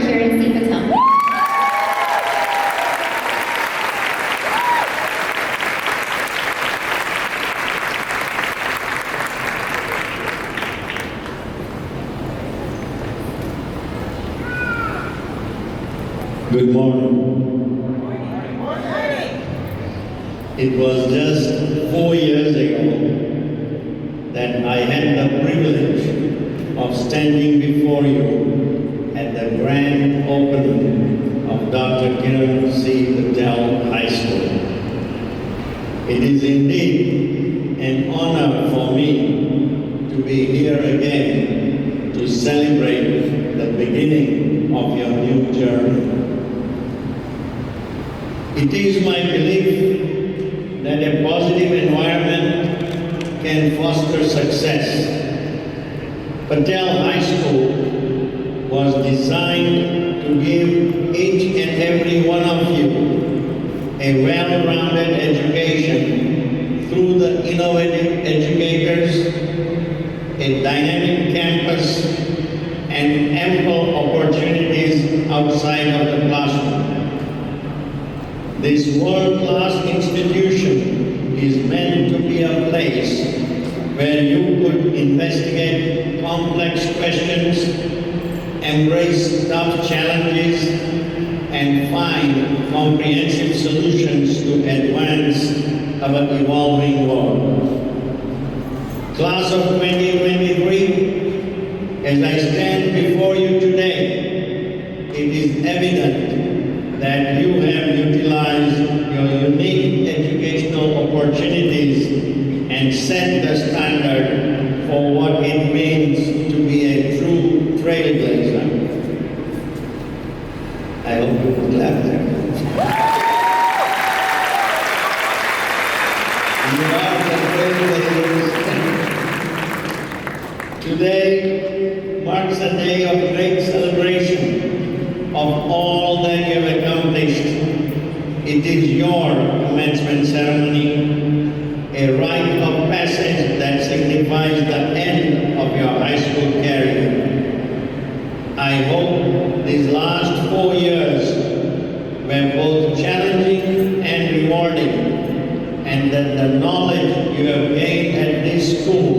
Kiran C. Patel. Good morning. It was just 4 years ago that I had the privilege of standing before you at the grand opening of Dr. Kiran C. Patel High School. It is indeed an honor for me to be here again to celebrate the beginning of your new journey. It is my belief that a positive environment can foster success. Patel High School was designed to give each and every one of you a well-rounded education through the innovative educators, a dynamic campus, and ample opportunities outside of the classroom. This world-class institution is meant to be a place where you could investigate complex questions, embrace tough challenges, and find comprehensive solutions to advance our evolving world. Class of 2023, as I stand before you today, it is evident that you have utilized your unique educational opportunities and set the standard for what it means to be a true trailblazer. I hope you will clap there. You are the trailblazers. Today marks a day of great celebration of all that you have accomplished. It is your commencement ceremony, a rite of passage that signifies the end of your high school career. I hope these last 4 years were both challenging and rewarding, and that the knowledge you have gained at this school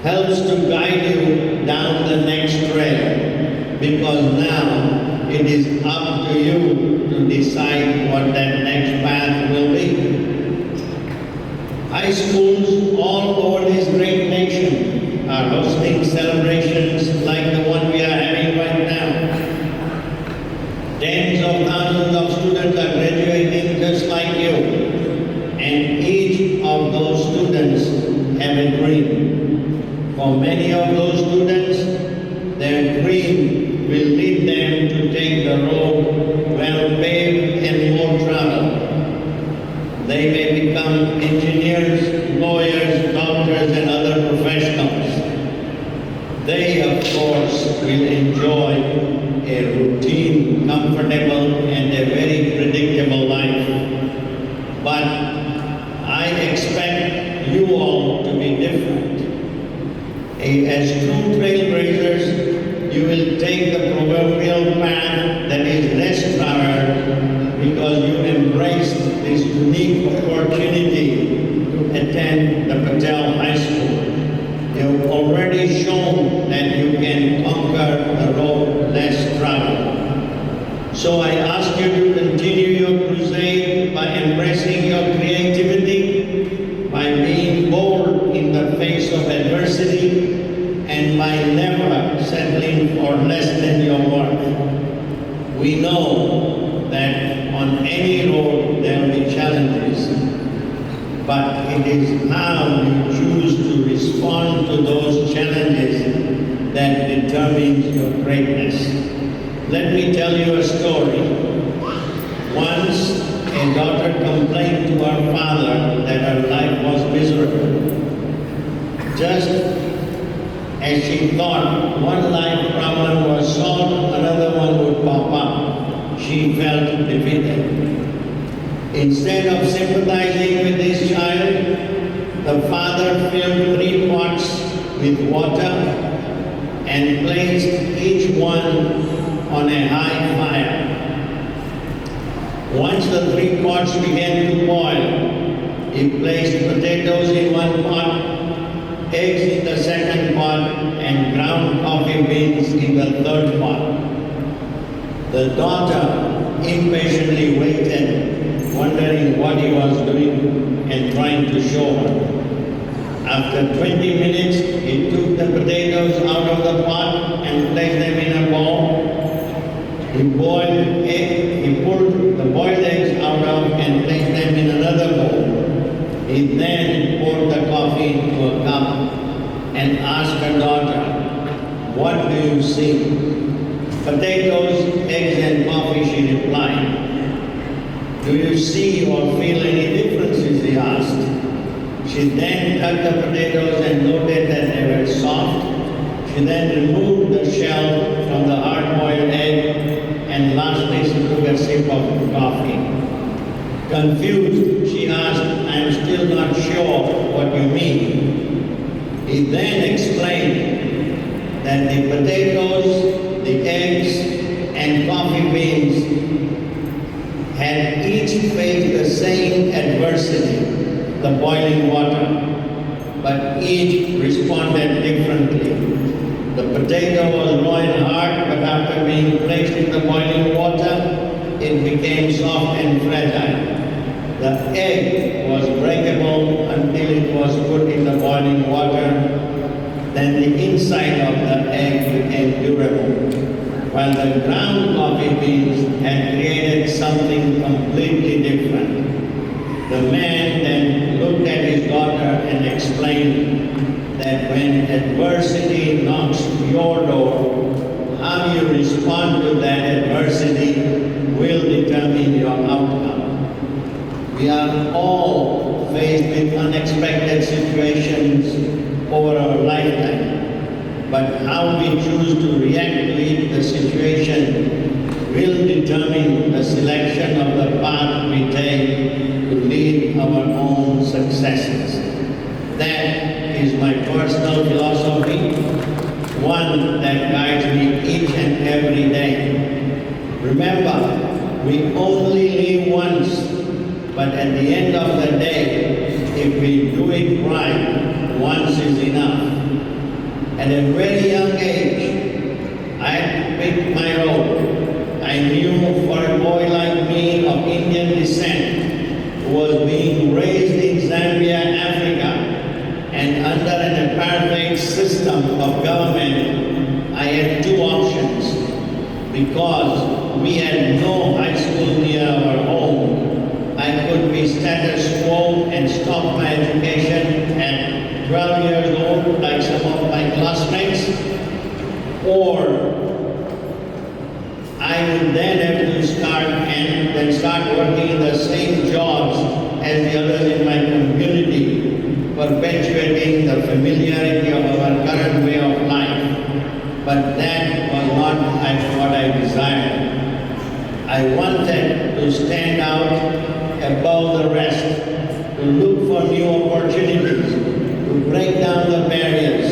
helps to guide you down the next trail. Because now it is up to you to decide what that next path will be. High schools all over this great nation are hosting celebrations like the one we are having right now. Tens of thousands of students are graduating just like you, and each of those students have a dream. For many of those students, their dream will lead them to take the road well paved and more traveled. They may become engineers, lawyers, doctors, and other professionals. They, of course, will enjoy a routine, comfortable, and a very predictable life. But I expect you all to be different. As true trailblazers, you will take the proverbial path that is less traveled because you embraced this unique opportunity to attend the Patel High School. You have already shown that you can conquer the road less traveled. So I ask you to continue your crusade by embracing your creativity, by being bold in the face of adversity, and by never settling for less than your worth. We know that on any road there will be challenges, but it is how you choose to respond to those challenges that determines your greatness. Let me tell you a story. Once, a daughter complained to her father that her life was miserable. Just as she thought one life problem was solved, another one would pop up. She felt defeated. Instead of sympathizing with this child, the father filled 3 pots with water, and placed each one on a high fire. Once the 3 pots began to boil, he placed potatoes in one pot, eggs in the second pot, and ground coffee beans in the third pot. The daughter impatiently waited, wondering what he was doing and trying to show her. After 20 minutes, he took the potatoes out of the pot and placed them in a bowl. He pulled the boiled eggs out of and placed them in another bowl. He then poured the coffee into a cup and asked her daughter, "What do you see?" "Potatoes, eggs and coffee," she replied. "Do you see or feel any differences?" he asked. She then cut the potatoes and noted that they were soft. She then removed the shell from the hard-boiled egg and lastly she took a sip of coffee. Confused, she asked, "I am still not sure what you mean." He then explained that the potatoes, the eggs, and coffee beans had each faced the same adversity, the boiling water, but each responded differently. The potato was raw and hard, but after being placed in the boiling water, it became soft and fragile. The egg was breakable until it was put in the boiling water. Then the inside of the egg became durable, while the ground coffee beans had created something completely different. The man then looked at his daughter and explained that when adversity knocks your door, how you respond to that adversity will determine your outcome. We are all faced with unexpected situations over our lifetime, but how we choose to react to it, the situation, will determine the selection of the path we take to lead our own successes. That is my personal philosophy, one that guides me each and every day. Remember, we only live once, but at the end of the day, if we do it right, once is enough. At a very young age, I had to pick my road. I knew for a boy like me of Indian descent, who was being raised in Zambia, Africa, and under an apartheid system of government, I had 2 options. Because we had no high school near our home, I could be status quo and stop my education at 12 years old, like some of my classmates, or I would then have to start working in the same jobs as the others in my community, perpetuating the familiarity of our current way of life. But that was not what I desired. I wanted to stand out above the rest, to look for new opportunities, to break down the barriers,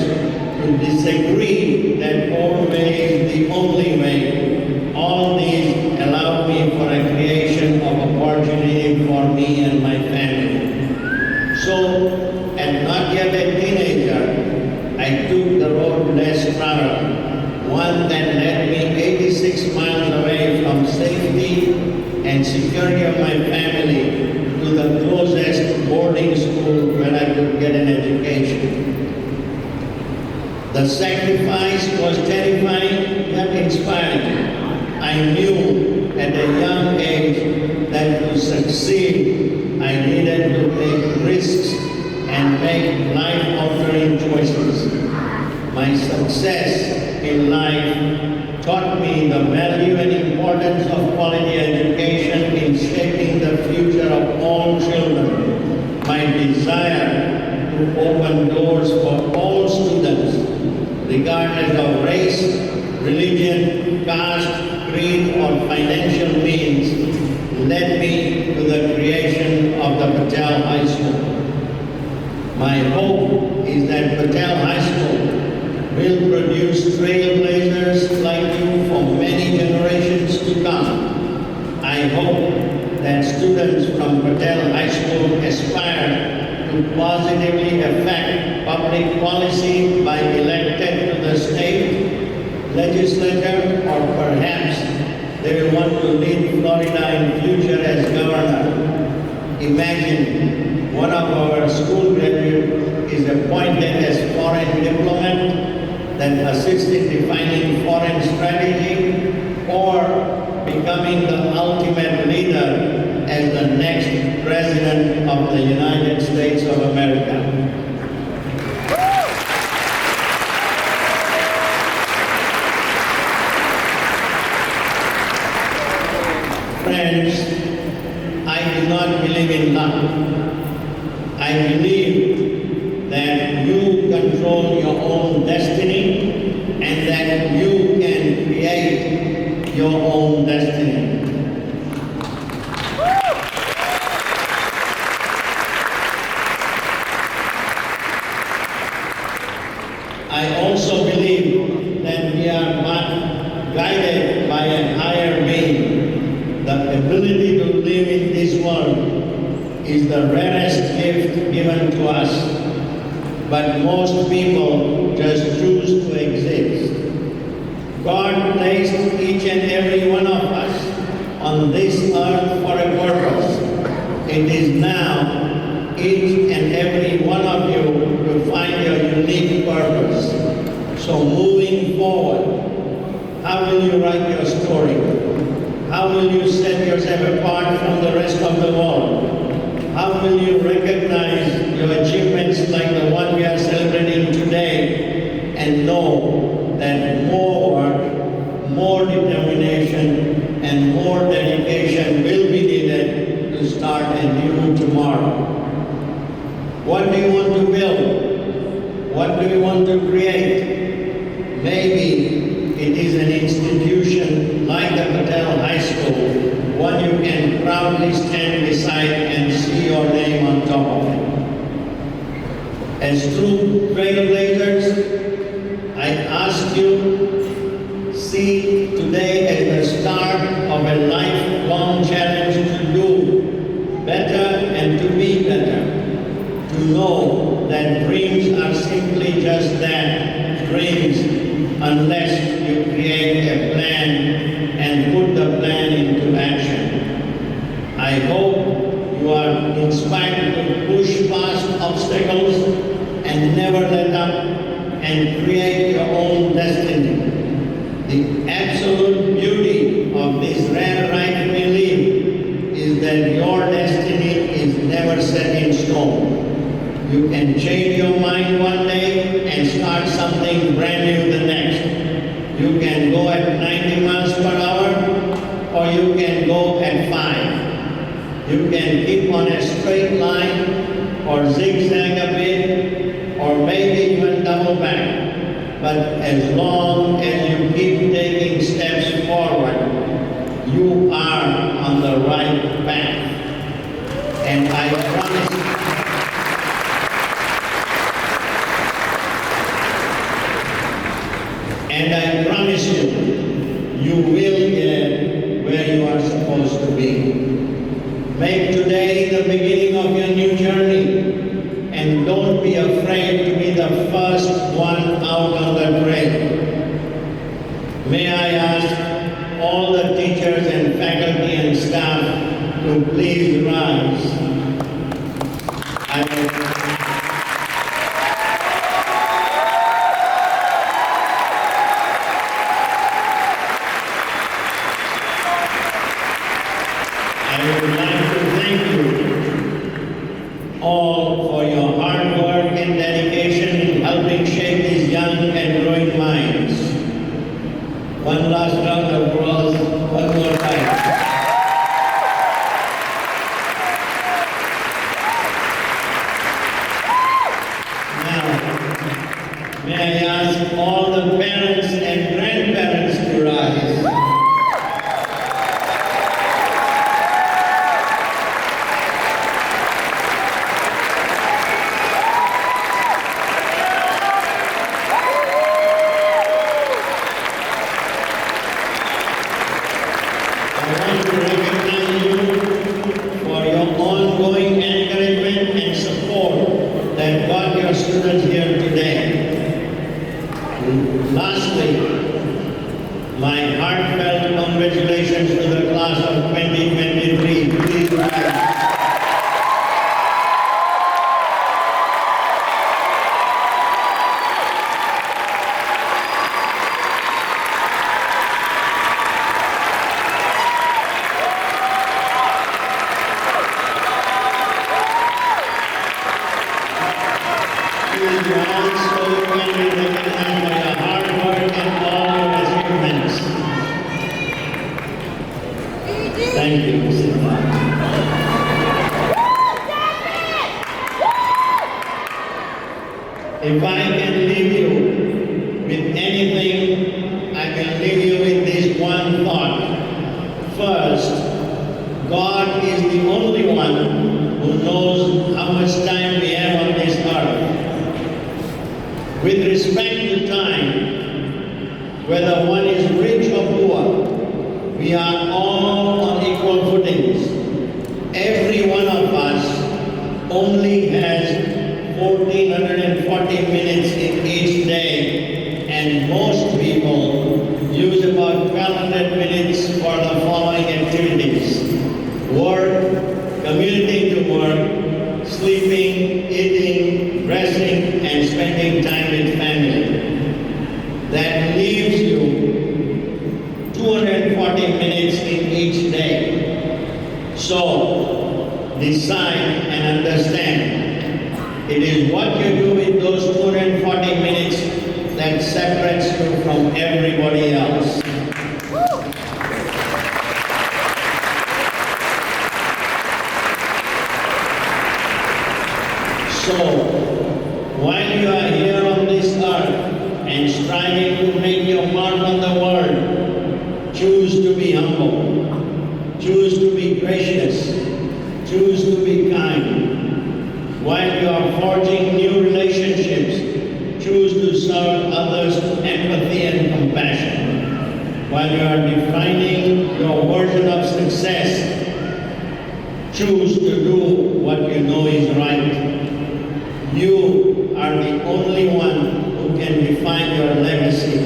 to disagree that old way is the only way. All these allowed me for a creation of opportunity for me and my family. So, and not yet a teenager, I took the road less traveled, one that led me 86 miles away from safety and security of my family to the closest boarding school where I could get an education. The sacrifice was terrifying yet inspiring. I knew at a young age that to succeed, I needed to take risks and make life-altering choices. My success in life taught me the value and importance of quality education in shaping the future of all children. My desire to open doors for all students, regardless of race, religion, caste, creed, or financial means, led me to the creation of the Patel High School. My hope is that Patel High School will produce trailblazers like you for many generations to come. I hope that students from Patel High School aspire to positively affect public policy by elected to the state legislature, or perhaps they will want to lead Florida in future as governor. Imagine one of our school graduates is appointed as foreign diplomat, then assists in defining foreign strategy, or becoming the ultimate leader as the next president of the United States of America. Friends, I do not believe in luck. I believe that you control your own destiny and that you can create your own destiny. I also believe that we are guided by a higher being. The ability to live in this world is the rarest gift given to us, but most people just choose to exist. God placed each and every one of us on this earth for a purpose. It is now each and every one of you to find your unique purpose. So moving forward, how will you write your story? How will you set yourself apart from the rest of the world? How will you recognize your achievements like the one we are celebrating today and know that more work, more determination, and more dedication will be needed to start a new tomorrow? What do you want to build? What do you want to create? Maybe it is an institution like the Patel High School, one you can proudly stand beside and see your name on top of it. As true trailblazers, I ask you, see today as the start of a lifelong challenge to do better and to be better. To know that dreams are simply just that, dreams, unless you create a plan and put the plan into action. I hope you are inspired to push past obstacles and never let up and create your own destiny. The absolute beauty of this rare right we live is that your destiny is never set in stone. You can change your mind one day and start something brand new the next. You can go at 90 miles per hour, or you can go at 5. You can keep on a straight line, or zigzag a bit, or maybe even double back. But as long as you keep taking steps forward, you are on the right path. And I promise you, you will get where you are supposed to be. Make today the beginning of your new journey, and don't be afraid to be the first one out on the trail. May I ask all the teachers and faculty and staff to please rise. I would like to thank you all for your hard work and dedication in helping shape these young and growing minds. One last round of applause, one more time. Now, may I ask all the parents and grandparents to rise. Lastly, my heartfelt congratulations to the class of 2023. Please rise. You all so can be recognized by your hard work and all your achievements. Thank you, Mr. If I can leave you with anything, I can leave you with this one thought. First, God is the only one who knows how much time we have on this earth. With respect to time, whether one is rich or poor, we are all on equal footings. Every one of us only has 1440 minutes in each day, and most people use about 1200 minutes for the following activities: work, commuting to work, sleeping, eating, resting, and spending time with family. That leaves you 240 minutes in each day. So, decide and understand. It is what you do with those 240 minutes that separates you from everybody else. So, while you are here on this earth and striving to make your mark on the world, choose to be humble, choose to be gracious, choose to be kind. While you are forging new relationships, choose to serve others with empathy and compassion. While you are defining your version of success, choose to do what you know is right. You are the only one who can define your legacy.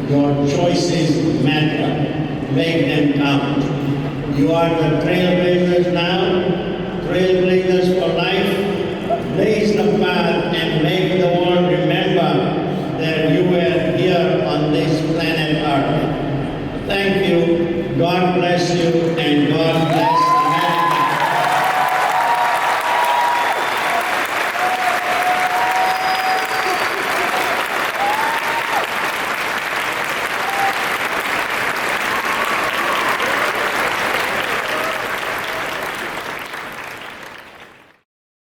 Your choices matter. Make them count. You are the trailblazers now, trailblazers for life. Blaze the path and make the world remember that you were here on this planet Earth. Thank you. God bless you.